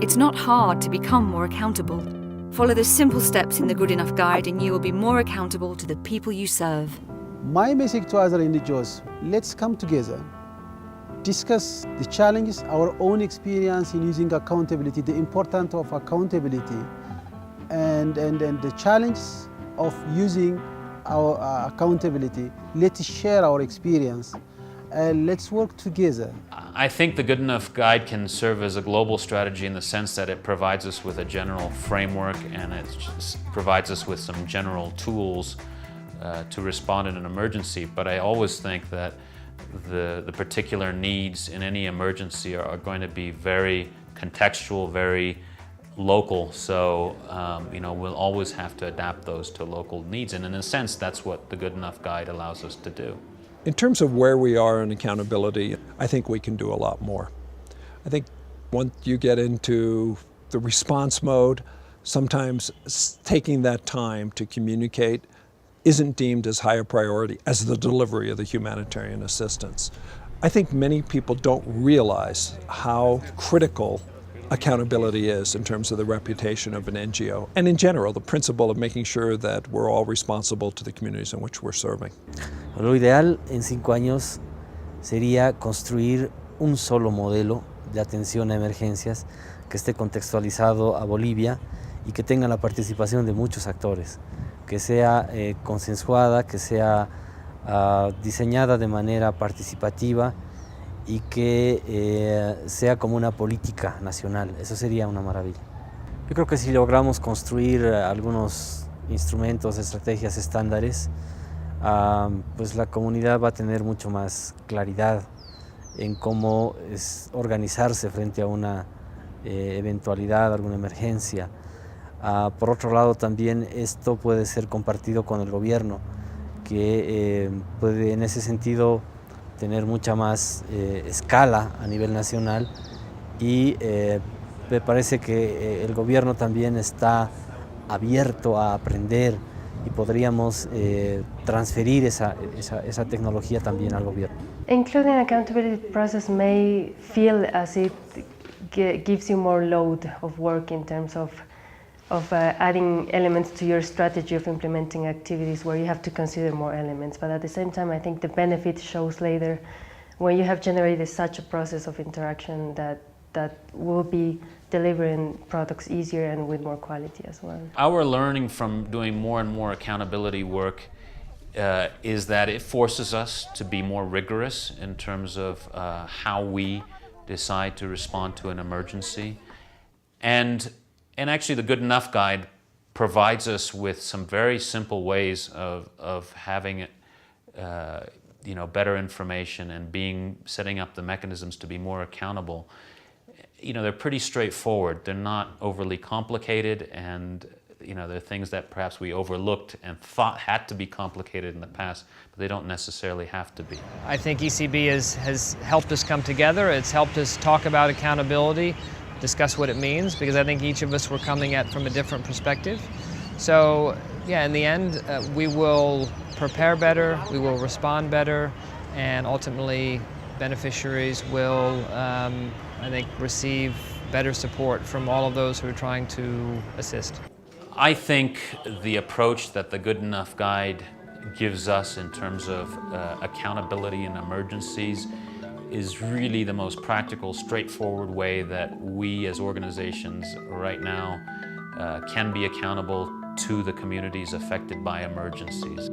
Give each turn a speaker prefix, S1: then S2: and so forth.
S1: It's not hard to become more accountable. Follow the simple steps in the Good Enough Guide and you will be more accountable to the people you serve.
S2: My message to other NGOs, let's come together, discuss the challenges, our own experience in using accountability, the importance of accountability, and the challenges of using our accountability. Let's share our experience and let's work together.
S3: I think the Good Enough Guide can serve as a global strategy in the sense that it provides us with a general framework and it provides us with some general tools to respond in an emergency. But I always think that the particular needs in any emergency are going to be very contextual, very local. So we'll always have to adapt those to local needs. And in a sense, that's what the Good Enough Guide allows us to do.
S4: In terms of where we are in accountability, I think we can do a lot more. I think once you get into the response mode, sometimes taking that time to communicate isn't deemed as high a priority as the delivery of the humanitarian assistance. I think many people don't realize how critical accountability is in terms of the reputation of an NGO, and in general, the principle of making sure that we're all responsible to the communities in which we're serving.
S5: Lo ideal en 5 años sería construir un solo modelo de atención a emergencias que esté contextualizado a Bolivia y que tenga la participación de muchos actores, que sea consensuada, que sea diseñada de manera participativa y que sea como una política nacional. Eso sería una maravilla. Yo creo que si logramos construir algunos instrumentos, estrategias estándares, pues la comunidad va a tener mucho más claridad en cómo organizarse frente a una eventualidad, alguna emergencia. Por otro lado, también esto puede ser compartido con el gobierno, que puede en ese sentido tener mucha más escala a nivel nacional y me parece que el gobierno también está abierto a aprender y podríamos transferir esa tecnología también al gobierno.
S6: Including accountability process may feel as it gives you more load of work in terms of adding elements to your strategy of implementing activities where you have to consider more elements. But at the same time, I think the benefit shows later when you have generated such a process of interaction that will be delivering products easier and with more quality as well.
S3: Our learning from doing more and more accountability work is that it forces us to be more rigorous in terms of how we decide to respond to an emergency. And actually the Good Enough Guide provides us with some very simple ways of having better information and setting up the mechanisms to be more accountable. They're pretty straightforward. They're not overly complicated, and they're things that perhaps we overlooked and thought had to be complicated in the past, but they don't necessarily have to be.
S7: I think ECB has helped us come together. It's helped us talk about accountability, discuss what it means, because I think each of us were coming at it from a different perspective. So yeah, in the end, we will prepare better, we will respond better, and ultimately beneficiaries will, I think, receive better support from all of those who are trying to assist.
S3: I think the approach that the Good Enough Guide gives us in terms of accountability in emergencies is really the most practical, straightforward way that we as organizations right now can be accountable to the communities affected by emergencies.